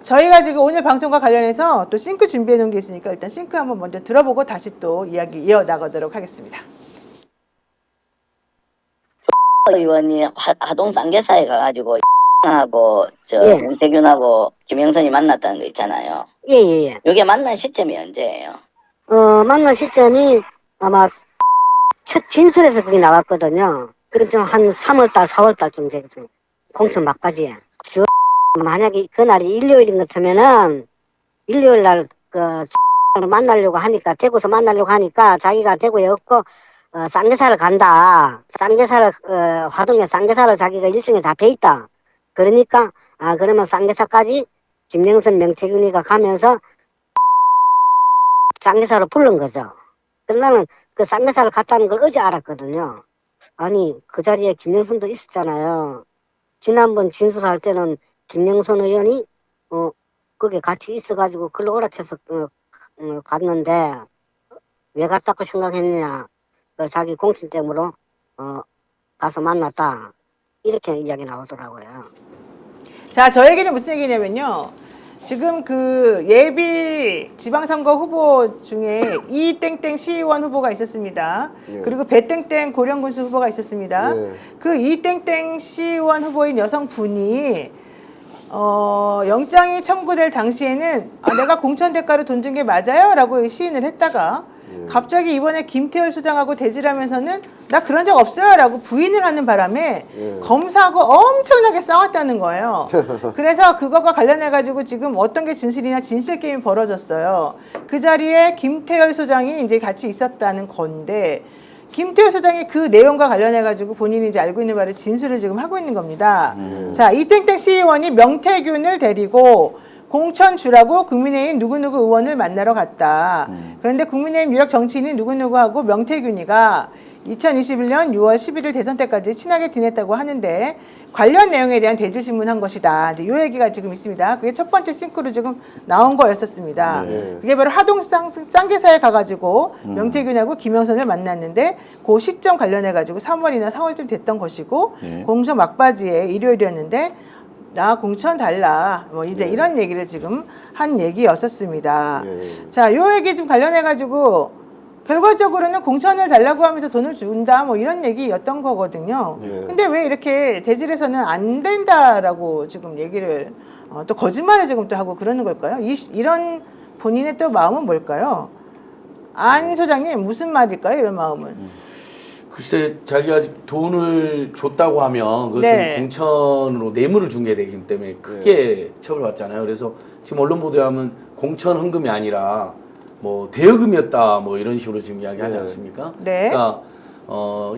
저희가 지금 오늘 방송과 관련해서 또 싱크 준비해 놓은 게 있으니까 일단 싱크 한번 먼저 들어보고 다시 또 이야기 이어나가도록 하겠습니다. 의원이 하동 쌍계사에 가가지고 하고 예. 문태균하고 김영선이 만났다는 거 있잖아요. 예예예. 이게 만난 시점이 언제예요? 만난 시점이 아마 첫 진술에서 그게 나왔거든요. 그럼 좀 한 3월달, 4월달쯤 되겠죠. 공천 막바지에. 만약에 그날이 일요일인 것 같으면은 일요일 날 만나려고 하니까 대구에서 만나려고 하니까 자기가 대구에 없고 쌍계사를 간다. 쌍계사를 화동에 쌍계사를 자기가 일정에 잡혀 있다. 그러니까 그러면 쌍계사까지 김영선, 명태균이가 가면서 쌍계사로 부른 거죠. 그래서 나는 그 쌍계사를 갔다는 걸 어제 알았거든요. 아니 그 자리에 김영선도 있었잖아요. 지난번 진술할 때는 김영선 의원이 거기 같이 있어가지고 글로 오락해서 갔는데 왜 갔다고 생각했느냐. 자기 공천 때문에 가서 만났다. 이렇게 이야기 나오더라고요. 자, 저 얘기는 무슨 얘기냐면요. 지금 그 예비 지방선거 후보 중에 이땡땡 시의원 후보가 있었습니다. 예. 그리고 배땡땡 고령군수 후보가 있었습니다. 예. 그 이땡땡 시의원 후보인 여성분이 영장이 청구될 당시에는 내가 공천 대가로 돈 준 게 맞아요? 라고 시인을 했다가 갑자기 이번에 김태열 소장하고 대질하면서는 나 그런 적 없어요 라고 부인을 하는 바람에 검사하고 엄청나게 싸웠다는 거예요. 그래서 그거가 관련해 가지고 지금 어떤 게 진실이냐 진실 게임이 벌어졌어요. 그 자리에 김태열 소장이 이제 같이 있었다는 건데 김태열 소장이 그 내용과 관련해 가지고 본인이 이제 알고 있는 바를 진술을 지금 하고 있는 겁니다. 자, 이땡땡 시의원이 명태균을 데리고 공천 주라고 국민의힘 누구누구 의원을 만나러 갔다. 그런데 국민의힘 유력 정치인인 누구누구하고 명태균이가 2021년 6월 11일 대선 때까지 친하게 지냈다고 하는데 관련 내용에 대한 대질신문한 것이다. 이제 이 얘기가 지금 있습니다. 그게 첫 번째 싱크로 지금 나온 거였었습니다. 그게 바로 하동 쌍계사에 가가지고 명태균하고 김영선을 만났는데 그 시점 관련해가지고 3월이나 4월쯤 됐던 것이고 공천 막바지에 일요일이었는데 나 공천 달라 뭐 이제 이런 얘기를 지금 한 얘기였었습니다. 자, 요 얘기 좀 관련해 가지고 결과적으로는 공천을 달라고 하면서 돈을 준다 뭐 이런 얘기였던 거거든요. 근데 왜 이렇게 대질에서는 안 된다라고 지금 얘기를 또 거짓말을 지금 또 하고 그러는 걸까요? 이런 본인의 또 마음은 뭘까요? 안 소장님 무슨 말일까요? 이런 마음은. 글쎄 자기가 돈을 줬다고 하면 그것은 공천으로 뇌물을 준 게 되기 때문에 크게 처벌받잖아요. 그래서 지금 언론 보도하면 공천 헌금이 아니라 뭐 대여금이었다 뭐 이런 식으로 지금 이야기하지 않습니까? 그러니까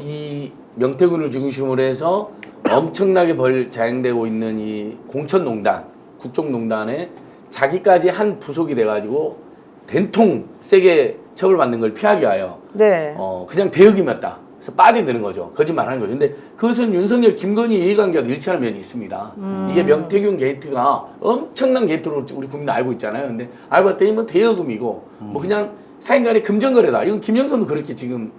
이 명태균을 중심으로 해서 엄청나게 자행되고 있는 이 공천농단, 국정농단에 자기까지 한 부속이 돼가지고 된통 세게 처벌받는 걸 피하기 위하여 그냥 대여금이었다. 그래서 빠져드는 거죠. 거짓말하는 거죠. 근데 그것은 윤석열, 김건희 이해관계와 일치하는 면이 있습니다. 이게 명태균 게이트가 엄청난 게이트로 우리 국민 알고 있잖아요. 근데 알고 봤더니 뭐 대여금이고 뭐 그냥 사인간의 금전거래다. 이건 김영선도 그렇게 지금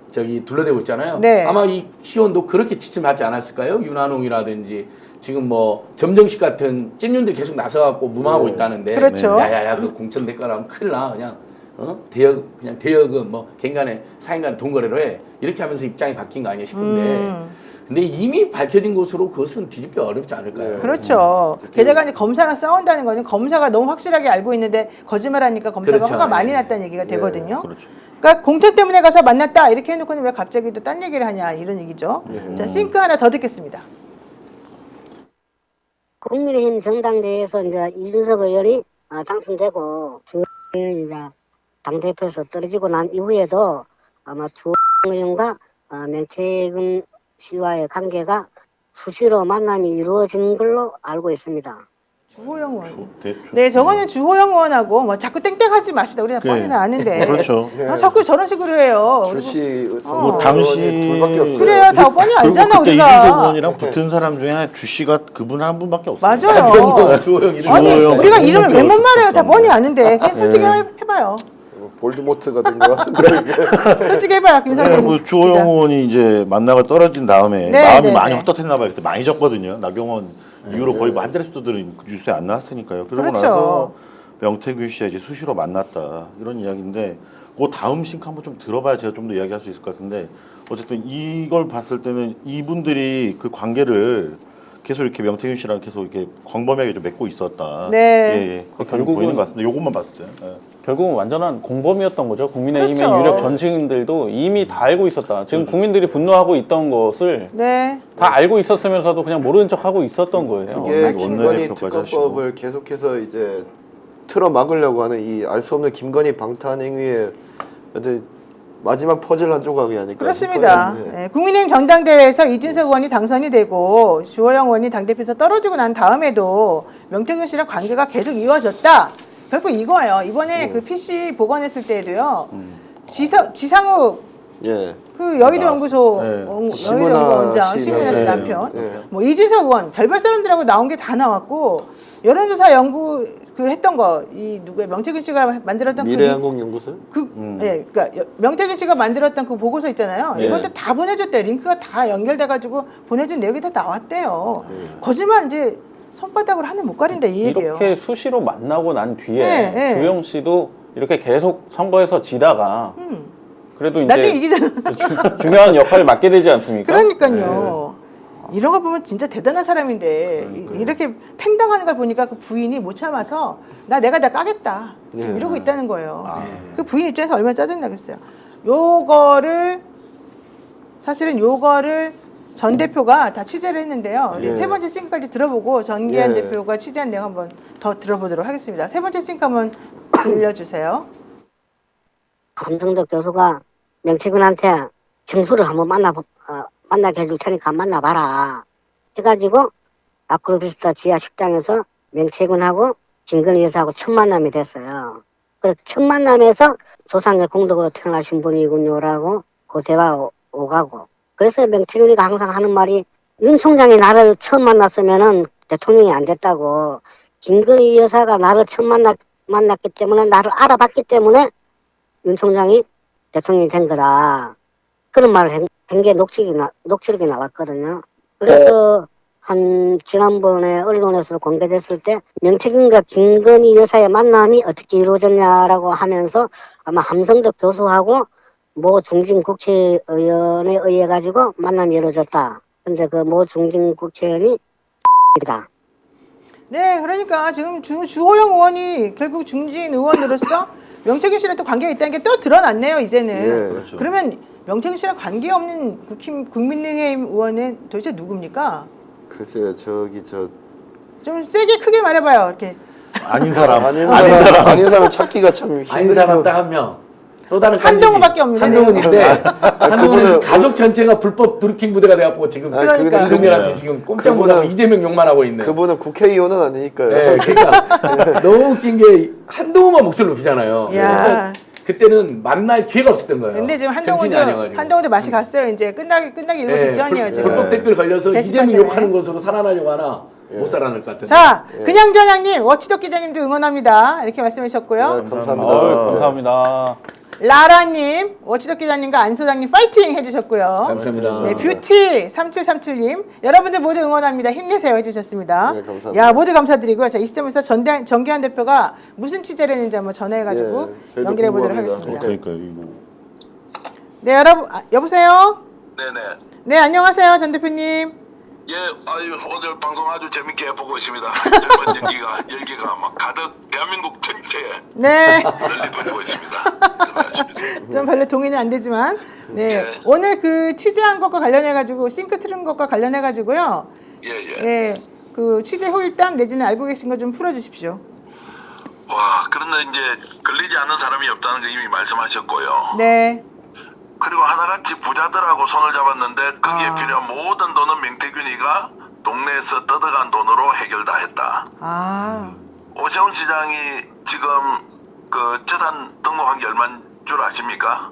저기 둘러대고 있잖아요. 아마 이 시원도 그렇게 지침하지 않았을까요? 윤한홍이라든지 지금 뭐 점정식 같은 찐윤들 계속 나서갖고 무마하고 있다는데 야야야 그 공천 대가라면 큰일 나 그냥 그냥 대여금 뭐 갱간에 사인간에 돈거래로 해 이렇게 하면서 입장이 바뀐 거 아니야 싶은데 근데 이미 밝혀진 것으로 그것은 뒤집기 어렵지 않을까요? 그렇죠. 게다가 이제 검사랑 싸운다는 거는 검사가 너무 확실하게 알고 있는데 거짓말하니까 검사가 화가 많이 났다는 얘기가 되거든요. 그러니까 공천 때문에 가서 만났다 이렇게 해놓고는 왜 갑자기 또 딴 얘기를 하냐 이런 얘기죠. 자, 싱크 하나 더 듣겠습니다. 국민의힘 전당대회에서 이제 이준석 의원이 당선되고 주 의원이 이제 당대표에서 떨어지고 난 이후에도 아마 주 의원과 명태균 씨와의 관계가 수시로 만남이 이루어진 걸로 알고 있습니다. 주호영 의원. 네, 저거는 주호영 의원하고 뭐 자꾸 땡땡하지 맙시다. 우리 다 뻔히 다 아는데. 그렇죠. 자꾸 저런 식으로 해요. 주시 뭐 당시 둘밖에 없어요. 그래요, 다 뻔히 알잖아 그때 우리가. 이준석 의원이랑 붙은 사람 중에 주 씨가 그분 한 분밖에 없어요. 맞아요. 주호영 이름. 아니, 주호영 우리가 이름을 왜 못 그분밖에 말해요? 다 없었는데. 뻔히 아는데. 그냥 솔직히 해봐요. 볼드모트가 된 것 같은데. 솔직히 해봐요, 김상현. 그 주호영 의원이 이제 만나가 떨어진 다음에 마음이 많이 헛헛했나 봐요. 그때 많이 졌거든요. 나경원 이후로 거의 뭐 한드레스들은 뉴스에 안 나왔으니까요. 그러고 그렇죠. 나서 명태균 씨와 이제 수시로 만났다 이런 이야기인데 그 다음 싱크 한번 좀 들어봐야 제가 좀 더 이야기할 수 있을 것 같은데 어쨌든 이걸 봤을 때는 이분들이 그 관계를 계속 이렇게 명태균 씨랑 계속 이렇게 광범위하게 좀 맺고 있었다. 네. 예. 그렇게 결국은 보이는 것 같습니다. 요것만 봤을 때. 예. 결국은 완전한 공범이었던 거죠. 국민의힘의 그렇죠. 유력 전직인들도 이미 다 알고 있었다. 지금 국민들이 분노하고 있던 것을 네. 다 알고 있었으면서도 그냥 모르는 척 하고 있었던 거예요. 이게 원내 김건희 대표까지 특검법을 계속해서 이제 틀어 막으려고 하는 이 알 수 없는 김건희 방탄 행위의 어떤 마지막 퍼즐 한 조각이 아닐까 그렇습니다. 싶어요. 예. 네, 국민의힘 전당대회에서 이준석 의원이 당선이 되고 주호영 의원이 당대표에서 떨어지고 난 다음에도 명태균 씨랑 관계가 계속 이어졌다. 결국 이거예요. 이번에 그 PC 복원했을 때에도요. 지상욱 예. 그 여의도 연구소 네. 여의도 심은하 연구원장 씨 심은하 씨 남편. 남편 네. 뭐 이준석 의원 별별 사람들하고 나온 게 다 나왔고 여론조사 연구 그 했던 거 이 누구야 명태균 씨가 만들었던 미래항공연구소? 그러니까 명태균 씨가 만들었던 그 보고서 있잖아요. 네. 이것도 다 보내줬대요. 링크가 다 연결돼가지고 보내준 내용이 다 나왔대요. 네. 거짓말 이제 손바닥으로 하늘 못 가린다 이 얘기예요. 이렇게 수시로 만나고 난 뒤에 네, 네. 주영 씨도 이렇게 계속 선거에서 지다가 그래도 나중에 이제 이기잖아. 중요한 역할을 맡게 되지 않습니까? 그러니까요. 이런 거 보면 진짜 대단한 사람인데 이렇게 팽당하는 걸 보니까 그 부인이 못 참아서 내가 다 까겠다 지금 네. 이러고 있다는 거예요. 그 부인 입장에서 얼마나 짜증나겠어요. 요거를 사실은 요거를 전 대표가 다 취재를 했는데요. 예. 세 번째 싱크까지 들어보고 전기한 예. 대표가 취재한 내용 한번 더 들어보도록 하겠습니다. 세 번째 싱크 한번 들려주세요. 함성덕 교수가 명태균한테 정수를 한번 만나게 해줄 테니까 만나봐라 해가지고 아크로비스타 지하 식당에서 명태균하고 김건희 여사하고 첫 만남이 됐어요. 그래서 첫 만남에서 조상의 공덕으로 태어나신 분이군요라고 그 대화 오가고 그래서 명태균이가 항상 하는 말이 윤 총장이 나를 처음 만났으면은 대통령이 안 됐다고 김건희 여사가 나를 처음 만났기 때문에 나를 알아봤기 때문에 윤 총장이 대통령이 된 거다. 그런 말을 한 게 녹취록이 나왔거든요. 그래서 지난번에 언론에서 공개됐을 때 명태균과 김건희 여사의 만남이 어떻게 이루어졌냐라고 하면서 아마 함성덕 교수하고 모 중진 국회의원에 의해 가지고 만남이 이루어졌다. 근데 그 모 중진 국회의원이 이다. 네, 그러니까 지금 주호영 의원이 결국 중진 의원으로서 명태균 씨랑 또 관계가 있다는 게 또 드러났네요, 이제는. 예. 그렇죠. 그러면 명태균 씨랑 관계없는 국민의힘 의원은 도대체 누굽니까? 글쎄요, 저기 좀 세게 크게 말해봐요, 이렇게. 아닌 사람. 아닌 사람 찾기가 참 힘든 아닌 사람 딱 한 명. 또 다른 한동훈밖에 없는데. 한동훈인데 한동훈은 그분은- 가족 전체가 불법 드루킹 부대가 돼갖고 지금 그러니까. 윤석열한테 지금 꼼짝 못하고 그분은- 이재명 욕만 하고 있네. 그분은 국회의원은 아니니까요. 네, 그러니까 너무 웃긴 게 한동훈만 목소리 높이잖아요. 야. 진짜 그때는 만날 기회가 없었던 거예요. 근데 지금 정치인이 아니어가지고. 한동훈도 맛이 갔어요. 이제 끝나기 일보 네, 직전이에요, 지금. 불법 댓글 걸려서 게시판 이재명 때문에. 욕하는 것으로 살아나려고 하나 못 살아날 것 같은데. 자, 그냥 전향님, 워치독 기자님도 응원합니다. 이렇게 말씀해 주셨고요. 네, 감사합니다. 감사합니다. 라라님, 워치독 기자님과 안 소장님 파이팅 해주셨고요. 감사합니다. 네, 뷰티 3737님, 여러분들 모두 응원합니다. 힘내세요 해주셨습니다. 네, 감사합니다. 야, 모두 감사드리고요. 자, 이 시점에서 정기환 대표가 무슨 취재를 했는지 한번 전화해가지고 예, 저희도 연결해 보도록 궁금합니다. 하겠습니다. 그러니까 이거. 네, 여러분, 여보세요? 네네. 네, 안녕하세요, 전 대표님. 예, 오늘 방송 아주 재밌게 보고 있습니다. 젊은 열기가 막 가득 대한민국 전체에 네. 널리 퍼지고 있습니다. 좀 별로 동의는 안 되지만, 네. 예. 오늘 그 취재한 것과 관련해가지고, 싱크 틀은 것과 관련해가지고요. 예, 예. 네. 그 취재 후일담 내지는 알고 계신 거 좀 풀어주십시오. 와, 그런데 이제 걸리지 않는 사람이 없다는 거 이미 말씀하셨고요. 네. 그리고 하나같이 부자들하고 손을 잡았는데 거기에 아. 필요한 모든 돈은 명태균이가 동네에서 뜯어간 돈으로 해결 다 했다. 아. 오세훈 시장이 지금 그 재산 등록한 게 얼마인 줄 아십니까?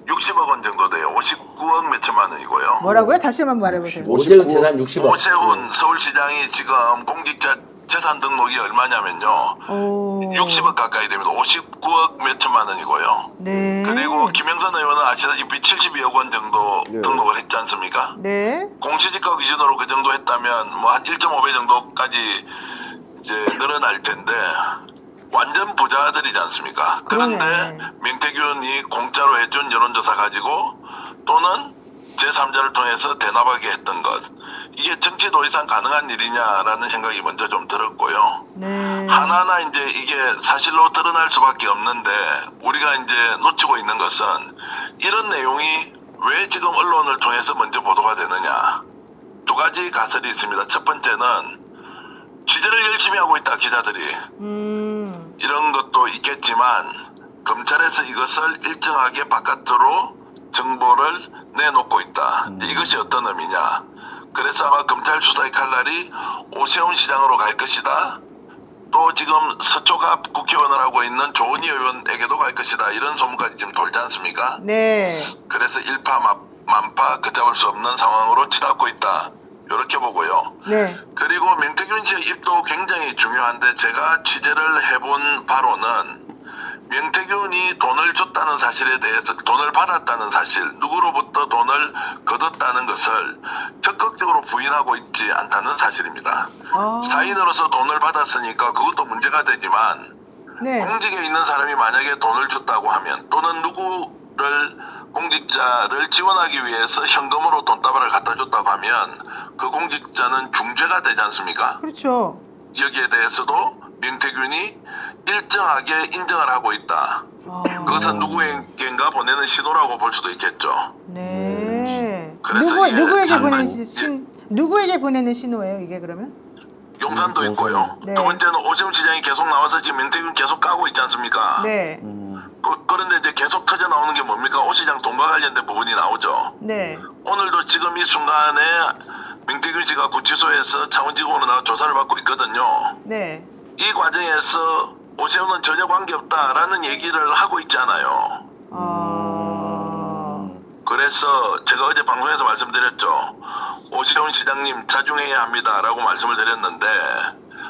60억 원 정도 돼요. 59억 몇 천만 원이고요. 뭐라고요? 다시 한번 말해보세요. 오세훈 재산 60억. 오세훈 서울시장이 지금 공직자 재산 등록이 얼마냐면요. 오. 60억 가까이 됩니다. 59억 몇 천만 원이고요. 네. 그리고 김영선 의원은 아시다시피 72억 원 정도 네. 등록을 했지 않습니까? 네. 공시지가 기준으로 그 정도 했다면 뭐 한 1.5배 정도까지 이제 늘어날 텐데 완전 부자들이지 않습니까? 그러네. 그런데 명태균이 공짜로 해준 여론조사 가지고 또는 제3자를 통해서 대납하게 했던 것, 이게 정치 도의상 가능한 일이냐라는 생각이 먼저 좀 들었고요. 네. 하나하나 이제 이게 사실로 드러날 수밖에 없는데 우리가 이제 놓치고 있는 것은 이런 내용이 왜 지금 언론을 통해서 먼저 보도가 되느냐. 두 가지 가설이 있습니다. 첫 번째는 취재를 열심히 하고 있다, 기자들이. 이런 것도 있겠지만 검찰에서 이것을 일정하게 바깥으로 정보를 내놓고 있다. 이것이 어떤 의미냐. 그래서 아마 검찰 수사의 칼날이 오세훈 시장으로 갈 것이다. 또 지금 서초갑 국회의원을 하고 있는 조은희 의원에게도 갈 것이다. 이런 소문까지 지금 돌지 않습니까? 네. 그래서 일파만파 걷잡을 수 없는 상황으로 치닫고 있다. 이렇게 보고요. 네. 그리고 명태균 씨의 입도 굉장히 중요한데 제가 취재를 해본 바로는 명태균이 돈을 줬다는 사실에 대해서 돈을 받았다는 사실, 누구로부터 돈을 거뒀다는 것을 적극적으로 부인하고 있지 않다는 사실입니다. 아. 사인으로서 돈을 받았으니까 그것도 문제가 되지만 네. 공직에 있는 사람이 만약에 돈을 줬다고 하면 또는 누구를 공직자를 지원하기 위해서 현금으로 돈다발을 갖다 줬다고 하면 그 공직자는 중죄가 되지 않습니까? 그렇죠. 여기에 대해서도 명태균이 일정하게 인정을 하고 있다. 아. 그것은 누구에게인가 보내는 신호라고 볼 수도 있겠죠. 네. 그래서 이게 누구에게 상당히- 보내는 누구에게 보내는 신호예요, 이게 그러면? 용산도 있고요. 네. 두 번째는 오세훈 시장이 계속 나와서 지금 명태균 계속 까고 있지 않습니까? 네. 그런데 이제 계속 터져 나오는 게 뭡니까? 오 시장 돈과 관련된 부분이 나오죠. 네. 오늘도 지금 이 순간에 명태균 씨가 구치소에서 차원직원으로 나와 조사를 받고 있거든요. 네. 이 과정에서 오세훈은 전혀 관계없다라는 얘기를 하고 있잖아요. 그래서 제가 어제 방송에서 말씀드렸죠. 오세훈 시장님 자중해야 합니다라고 말씀을 드렸는데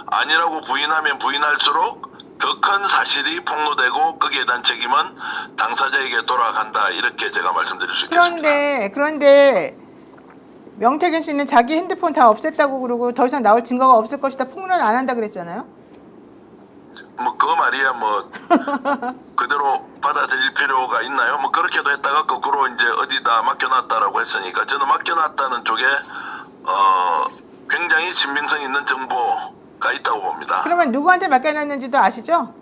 아니라고 부인하면 부인할수록 더 큰 사실이 폭로되고 거기에 대한 책임은 당사자에게 돌아간다, 이렇게 제가 말씀드릴 수 있겠습니다. 그런데 명태균 씨는 자기 핸드폰 다 없앴다고 그러고 더 이상 나올 증거가 없을 것이다, 폭로를 안 한다 그랬잖아요. 뭐 그 말이야 뭐 그대로 받아들일 필요가 있나요? 뭐 그렇게도 했다가 거꾸로 이제 어디다 맡겨놨다라고 했으니까 저는 맡겨놨다는 쪽에 굉장히 신빙성 있는 정보가 있다고 봅니다. 그러면 누구한테 맡겨놨는지도 아시죠?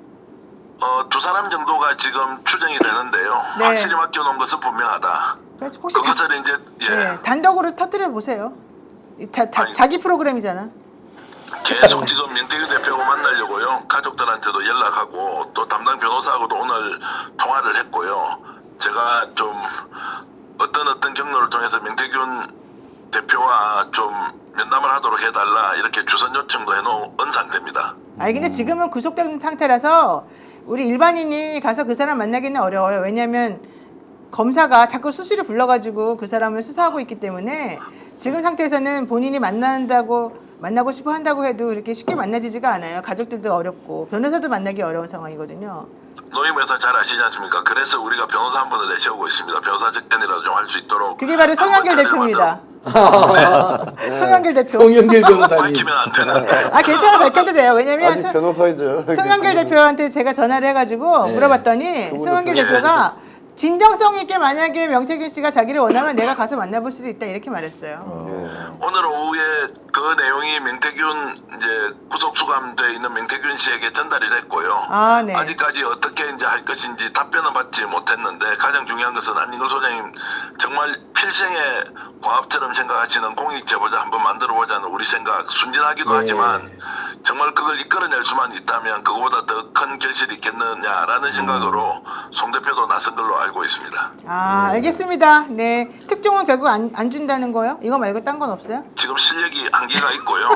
두 사람 정도가 지금 추정이 되는데요. 네. 확실히 맡겨놓은 것은 분명하다. 그래서 혹시 그것을 이제 네, 단독으로 터뜨려 보세요. 아니, 자기 프로그램이잖아. 계속 지금 명태균 대표하고 만나려고요. 가족들한테도 연락하고 또 담당 변호사하고도 오늘 통화를 했고요. 제가 좀 어떤 경로를 통해서 명태균 대표와 좀 면담을 하도록 해달라, 이렇게 주선 요청도 해놓은 상태입니다. 아니 근데 지금은 구속된 상태라서 우리 일반인이 가서 그 사람 만나기는 어려워요. 왜냐하면 검사가 자꾸 수시를 불러가지고 그 사람을 수사하고 있기 때문에 지금 상태에서는 본인이 만나고 싶어 한다고 해도 이렇게 쉽게 만나지지가 않아요. 가족들도 어렵고 변호사도 만나기 어려운 상황이거든요. 노임에서 잘 아시지 않습니까? 그래서 우리가 변호사 한 분을 내세우고 있습니다. 변호사 접견이라도 좀 할 수 있도록. 그게 바로 성현길 대표입니다. 성현길 대표. 송영길 변호사님. 밝히면 안 되는. 아 괜찮아, 밝혀도 돼요. 왜냐면 아직 변호사이죠. 송영길 대표한테 제가 전화를 해가지고 네. 물어봤더니 그분도 송영길 대표가 진정성 있게 만약에 명태균 씨가 자기를 원하면 내가 가서 만나볼 수도 있다, 이렇게 말했어요. 예. 오늘 오후에 그 내용이 명태균 이제 구속 수감돼 있는 명태균 씨에게 전달이 됐고요. 아, 네. 아직까지 어떻게 이제 할 것인지 답변은 받지 못했는데 가장 중요한 것은 안진걸 소장님 정말 필생의 과업처럼 생각하시는 공익 제보자 한번 만들어보자는 우리 생각, 순진하기도 네. 하지만 정말 그걸 이끌어낼 수만 있다면 그거보다 더 큰 결실이 있겠느냐라는 생각으로 송 대표도 나선 걸로 알고 있습니다. 아, 알겠습니다. 네. 특종은 결국 안 준다는 거요? 이거 말고 딴 건 없어요? 지금 실력이 한계가 있고요.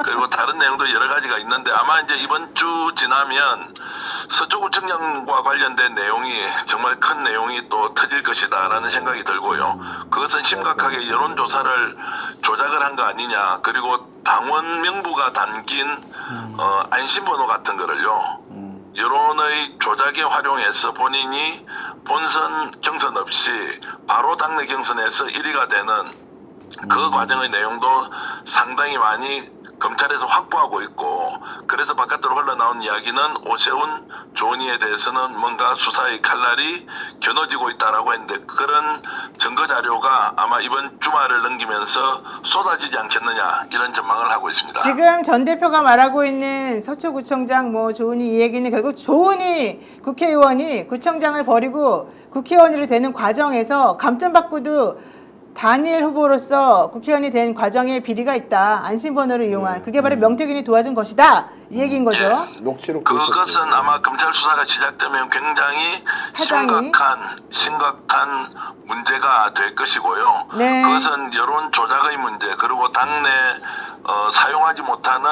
그리고 다른 내용도 여러 가지가 있는데 아마 이제 이번 주 지나면 서초구청장과 관련된 내용이 정말 큰 내용이 또 터질 것이다라는 생각이 들고요. 그것은 심각하게 여론조사를 조작을 한 거 아니냐. 그리고 당원 명부가 담긴 안심번호 같은 거를요. 여론의 조작에 활용해서 본인이 본선 경선 없이 바로 당내 경선에서 1위가 되는 그 과정의 내용도 상당히 많이 검찰에서 확보하고 있고, 그래서 바깥으로 흘러나온 이야기는 오세훈 조은희에 대해서는 뭔가 수사의 칼날이 겨눠지고 있다라고 했는데, 그런 증거 자료가 아마 이번 주말을 넘기면서 쏟아지지 않겠느냐, 이런 전망을 하고 있습니다. 지금 전 대표가 말하고 있는 서초구청장 뭐 조은희 이 얘기는 결국 조은희 국회의원이 구청장을 버리고 국회의원이 되는 과정에서 감점받고도 단일 후보로서 국회의원이 된 과정에 비리가 있다. 안심번호를 이용한. 그게 바로 명태균이 도와준 것이다. 이 얘기인 거죠. 녹취록 그것은 아마 검찰 수사가 시작되면 굉장히 파장이? 심각한 문제가 될 것이고요. 네. 그것은 여론 조작의 문제, 그리고 당내 사용하지 못하는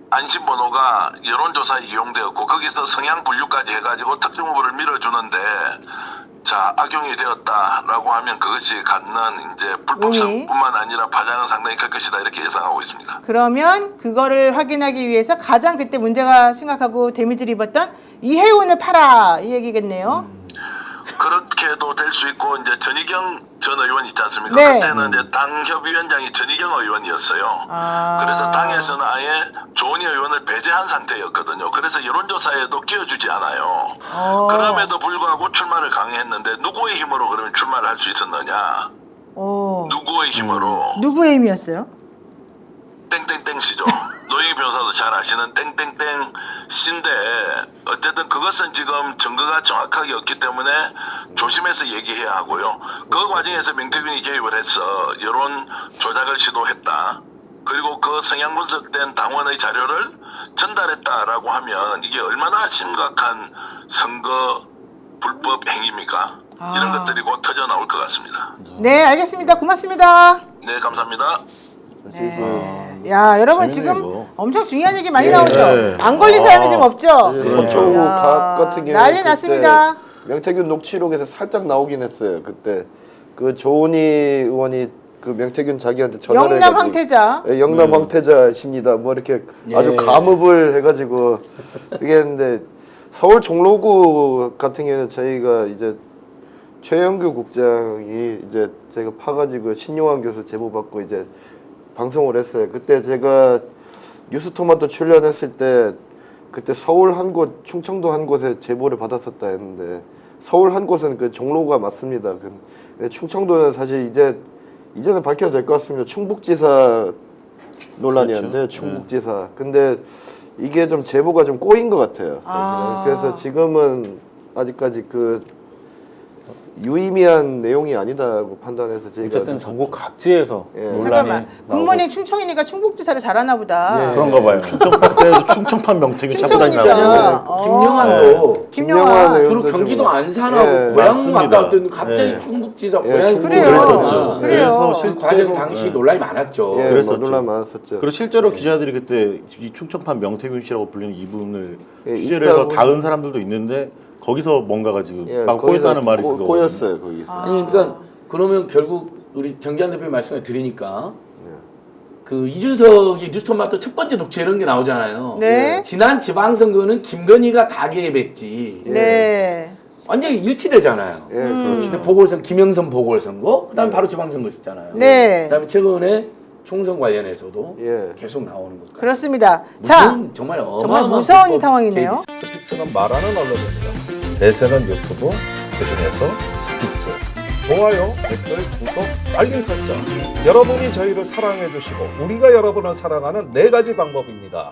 안심번호가 여론조사에 이용되었고, 거기서 성향 분류까지 해가지고 특정 후보를 밀어주는데, 자, 악용이 되었다라고 하면 그것이 갖는 이제 불법성뿐만 아니라 파장은 상당히 클 것이다, 이렇게 예상하고 있습니다. 그러면 그거를 확인하기 위해서 가장 그때 문제가 심각하고 데미지를 입었던 이해운을 팔아. 이 얘기겠네요. 그렇게도 될 수 있고, 이제 전희경 전 의원 있지 않습니까? 네. 그때는 이제 당협위원장이 전희경 의원이었어요. 아. 그래서 당에서는 아예 조은희 의원을 배제한 상태였거든요. 그래서 여론조사에도 끼워주지 않아요. 그럼에도 불구하고 출마를 강행했는데, 누구의 힘으로 그러면 출마를 할 수 있었느냐? 누구의 힘으로? 누구의 힘이었어요? 땡땡땡 씨죠. 노영희 변호사도 잘 아시는 땡땡땡 씨인데, 어쨌든 그것은 지금 증거가 정확하게 없기 때문에 조심해서 얘기해야 하고요. 그 과정에서 명태균이 개입을 해서 여론 조작을 시도했다. 그리고 그 성향 분석된 당원의 자료를 전달했다라고 하면 이게 얼마나 심각한 선거 불법 행위입니까? 이런 것들이 곧 터져 나올 것 같습니다. 네, 알겠습니다. 고맙습니다. 네, 감사합니다. 야, 여러분 재밌네요, 지금 이거. 엄청 중요한 얘기 많이 나오죠? 네. 안 걸린 사람이 지금 없죠? 서초구 야, 각 같은 경우 난리 났습니다. 명태균 녹취록에서 살짝 나오긴 했어요. 그때 그 조은희 의원이 그 명태균 자기한테 전화를 영남 해가지고 황태자. 예, 영남 황태자십니다. 뭐 이렇게 아주 감읍을 해가지고 그게 했는데, 서울 종로구 같은 경우는 저희가 이제 최영규 국장이 이제 제가 파가지고 신용환 교수 제보 받고 이제 방송을 했어요. 그때 제가 뉴스토마토 출연했을 때 그때 서울 한 곳, 충청도 한 곳에 제보를 받았었다 했는데, 서울 한 곳은 그 종로가 맞습니다. 근데 충청도는 사실 이제는 밝혀도 될 것 같습니다. 충북지사 논란이었는데, 그렇죠. 충북지사. 근데 이게 좀 제보가 좀 꼬인 것 같아요. 사실은. 그래서 지금은 아직까지 그 유의미한 내용이 아니다고 판단해서 저희가 어쨌든 전국 각지에서 논란이 잠깐만. 굿모닝 나오고 충청이니까 충북지사를 잘하나 보다. 그런가 봐요. 충청판 명태균 찾고 다니라고. 충청이죠. 김영환도 김영환. 의원도 주로 좀- 경기도 안산하고 예, 고향 맞습니다. 왔다 갔더니 갑자기 예. 충북지사 예, 고향 그래요. 그랬었죠. 그래요. 그 과정 당시 논란이 많았죠. 예, 그랬었죠. 뭐 논란 많았었죠. 그리고 실제로 기자들이 그때 이 충청판 명태균 씨라고 불리는 이분을 예, 취재를 해서 있다고. 다은 사람들도 있는데, 거기서 뭔가가 지금 예, 막 거기서 꼬였다는 말이 그거거든요. 꼬였어요 거기서. 아니 그러니까 그러면 결국 우리 정기환 대표 말씀을 드리니까 그 이준석이 뉴스토마토 첫 번째 독채 이런 게 나오잖아요. 네. 지난 지방선거는 김건희가 다 개입했지. 네. 완전히 일치되잖아요. 예, 그렇죠. 근데 보궐선 김영선 보궐선거, 그다음에 바로 지방선거 있었잖아요. 네. 그다음에 최근에 총선 관련해서도 예. 계속 나오는 것 같아요. 그렇습니다. 자, 정말 정말 어마어마한 무서운 불법 상황이네요. 개입. 스픽스는 말하는 언론입니다. 대세는 유튜브, 그중에서 스픽스. 좋아요, 댓글, 구독, 알림 설정. 여러분이 저희를 사랑해 주시고 우리가 여러분을 사랑하는 4가지 방법입니다.